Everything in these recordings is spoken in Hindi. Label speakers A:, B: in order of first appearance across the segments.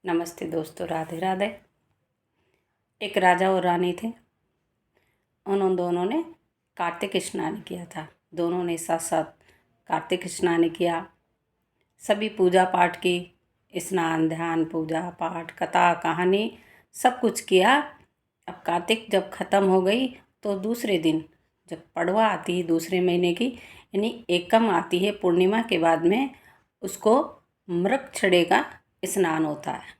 A: नमस्ते दोस्तों, राधे राधे। एक राजा और रानी थे। उन दोनों ने कार्तिक स्नान किया था। दोनों ने साथ साथ कार्तिक स्नान किया। सभी पूजा पाठ की, स्नान ध्यान पूजा पाठ कथा कहानी सब कुछ किया। अब कार्तिक जब ख़त्म हो गई तो दूसरे दिन जब पड़वा आती है दूसरे महीने की, यानी एकम आती है पूर्णिमा के बाद में, उसको मृगछड़े का स्नान होता है।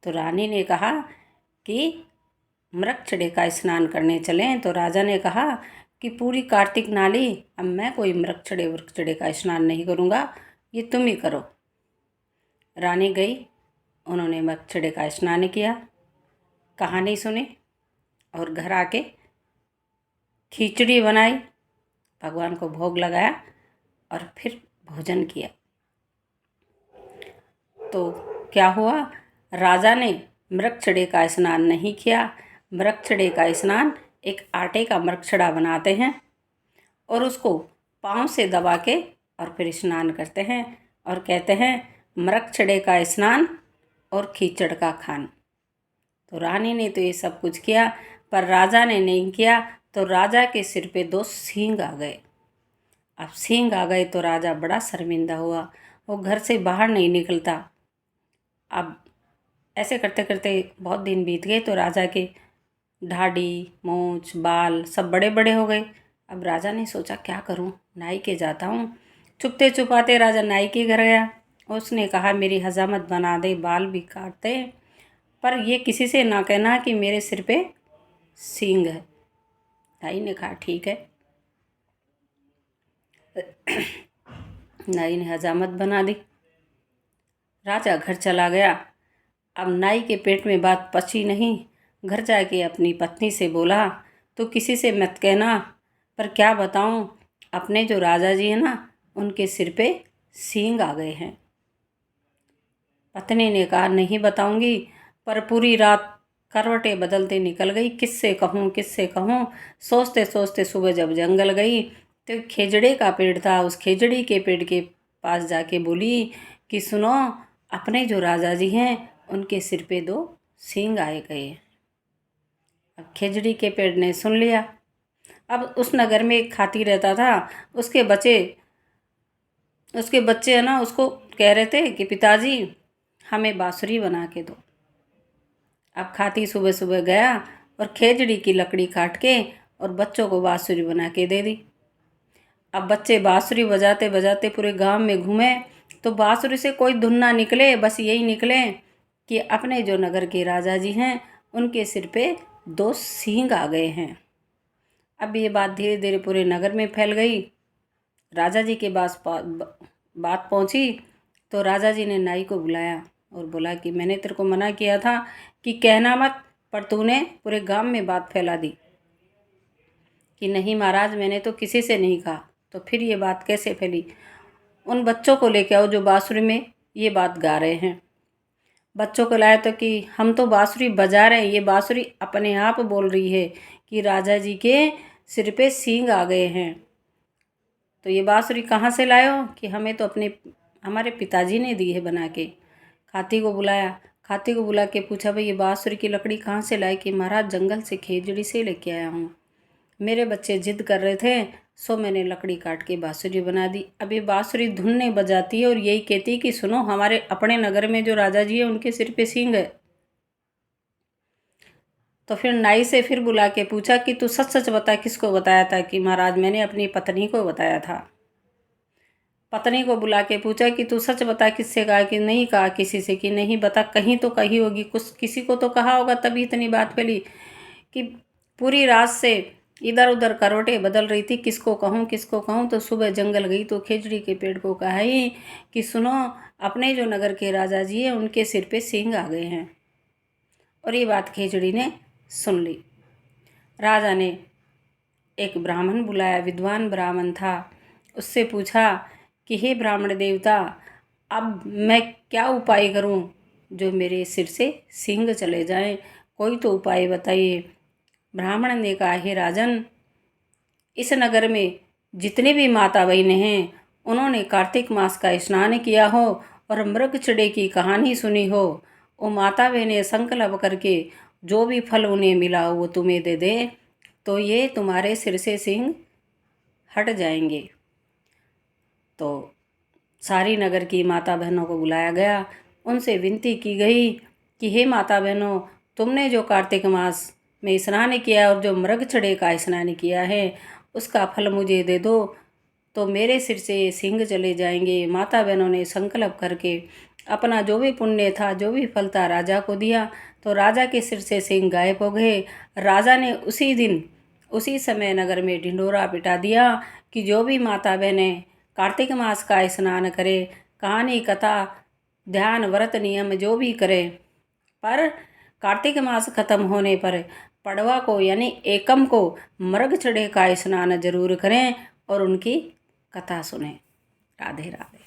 A: तो रानी ने कहा कि मृगछड़े का स्नान करने चलें। तो राजा ने कहा कि पूरी कार्तिक नाली अब मैं कोई मृगछड़े का स्नान नहीं करूँगा, ये तुम ही करो। रानी गई, उन्होंने मृगछड़े का स्नान किया, कहानी सुनी और घर आके खिचड़ी बनाई, भगवान को भोग लगाया और फिर भोजन किया। तो क्या हुआ, राजा ने मृगछड़े का स्नान नहीं किया। मृगछड़े का स्नान एक आटे का मृगछड़ा बनाते हैं और उसको पाँव से दबा के और फिर स्नान करते हैं और कहते हैं मृगछड़े का स्नान और खीचड़ का खान। तो रानी ने तो ये सब कुछ किया पर राजा ने नहीं किया। तो राजा के सिर पे 2 सींग आ गए। अब सींग आ गए तो राजा बड़ा शर्मिंदा हुआ, वो घर से बाहर नहीं निकलता। अब ऐसे करते करते बहुत दिन बीत गए तो राजा के ढाडी मूँछ बाल सब बड़े बड़े हो गए। अब राजा ने सोचा क्या करूं, नाई के जाता हूं। छुपते छुपाते राजा नाई के घर गया। उसने कहा मेरी हजामत बना दे, बाल भी काट दे, पर ये किसी से ना कहना कि मेरे सिर पे सींग है। नाई ने कहा ठीक है। नाई ने हजामत बना दी। राजा घर चला गया। अब नाई के पेट में बात पची नहीं। घर जाके अपनी पत्नी से बोला तो किसी से मत कहना, पर क्या बताऊं, अपने जो राजा जी हैं ना उनके सिर पे सींग आ गए हैं। पत्नी ने कहा नहीं बताऊंगी, पर पूरी रात करवटें बदलते निकल गई, किससे कहूँ किससे कहूँ। सोचते सोचते सुबह जब जंगल गई तो खेजड़े का पेड़ था, उस खेजड़ी के पेड़ के पास जाके बोली कि सुनो, अपने जो राजा जी हैं उनके सिर पे 2 सींग आए गए। अब खेजड़ी के पेड़ ने सुन लिया। अब उस नगर में एक खाती रहता था, उसके बच्चे है ना उसको कह रहे थे कि पिताजी हमें बांसुरी बना के दो। अब खाती सुबह सुबह गया और खेजड़ी की लकड़ी काट के और बच्चों को बांसुरी बना के दे दी। अब बच्चे बांसुरी बजाते बजाते पूरे गांव में घूमे तो बांसुरी से कोई धुन ना निकले, बस यही निकले कि अपने जो नगर के राजा जी हैं उनके सिर पे 2 सींग आ गए हैं। अब ये बात धीरे धीरे पूरे नगर में फैल गई। राजा जी के पास बात पहुंची तो राजा जी ने नाई को बुलाया और बोला कि मैंने तेरे को मना किया था कि कहना मत, पर तूने पूरे गांव में बात फैला दी कि नहीं महाराज मैंने तो किसी से नहीं कहा। तो फिर ये बात कैसे फैली? उन बच्चों को लेके आओ जो बांसुरी में ये बात गा रहे हैं। बच्चों को लाया तो कि हम तो बांसुरी बजा रहे हैं, ये बांसुरी अपने आप बोल रही है कि राजा जी के सिर पे सींग आ गए हैं। तो ये बांसुरी कहाँ से लाए हो? कि हमें तो हमारे पिताजी ने दी है बना के। खाती को बुलाया, खाती को बुला के पूछा भाई ये बांसुरी की लकड़ी कहाँ से लाए? कि महाराज जंगल से खेजड़ी से लेके आया हूँ, मेरे बच्चे जिद कर रहे थे सो मैंने लकड़ी काट के बांसुरी बना दी। अब ये बांसुरी धुन नहीं बजाती है और यही कहती है कि सुनो, हमारे अपने नगर में जो राजा जी है उनके सिर पे सींग है। तो फिर नाई से फिर बुला के पूछा कि तू सच सच बता, किसको बताया था? कि महाराज मैंने अपनी पत्नी को बताया था। पत्नी को बुला के पूछा कि तू सच बता, किससे कहा? कि नहीं कहा किसी से। कि नहीं बता, कहीं तो कही होगी, कुछ किसी को तो कहा होगा तभी इतनी बात फैली। कि पूरी रात से इधर उधर करवटें बदल रही थी, किसको कहूँ किसको कहूँ। तो सुबह जंगल गई तो खेजड़ी के पेड़ को कहा ही कि सुनो, अपने जो नगर के राजा जी हैं उनके सिर पे सींग आ गए हैं। और ये बात खेजड़ी ने सुन ली। राजा ने एक ब्राह्मण बुलाया, विद्वान ब्राह्मण था। उससे पूछा कि हे ब्राह्मण देवता, अब मैं क्या उपाय करूं जो मेरे सिर से सींग चले जाएं? कोई तो उपाय बताइए। ब्राह्मण ने कहा हे राजन, इस नगर में जितने भी माता बहनें हैं उन्होंने कार्तिक मास का स्नान किया हो और मृगछड़े की कहानी सुनी हो, वो माता बहनें संकल्प करके जो भी फल उन्हें मिला हो वो तुम्हें दे दे, तो ये तुम्हारे सिर से सिंह हट जाएंगे। तो सारी नगर की माता बहनों को बुलाया गया, उनसे विनती की गई कि हे माता बहनों, तुमने जो कार्तिक मास में स्नान किया और जो मृगछड़े का स्नान किया है उसका फल मुझे दे दो, तो मेरे सिर से सिंह चले जाएंगे। माता बहनों ने संकल्प करके अपना जो भी पुण्य था, जो भी फल था, राजा को दिया। तो राजा के सिर से सिंह गायब हो गए। राजा ने उसी दिन उसी समय नगर में ढिंढोरा पिटा दिया कि जो भी माता बहनें कार्तिक मास का स्नान करे, कहानी कथा ध्यान व्रत नियम जो भी करे, पर कार्तिक मास खत्म होने पर पड़वा को यानी एकम को मृगछड़े का स्नान जरूर करें और उनकी कथा सुने। राधे राधे।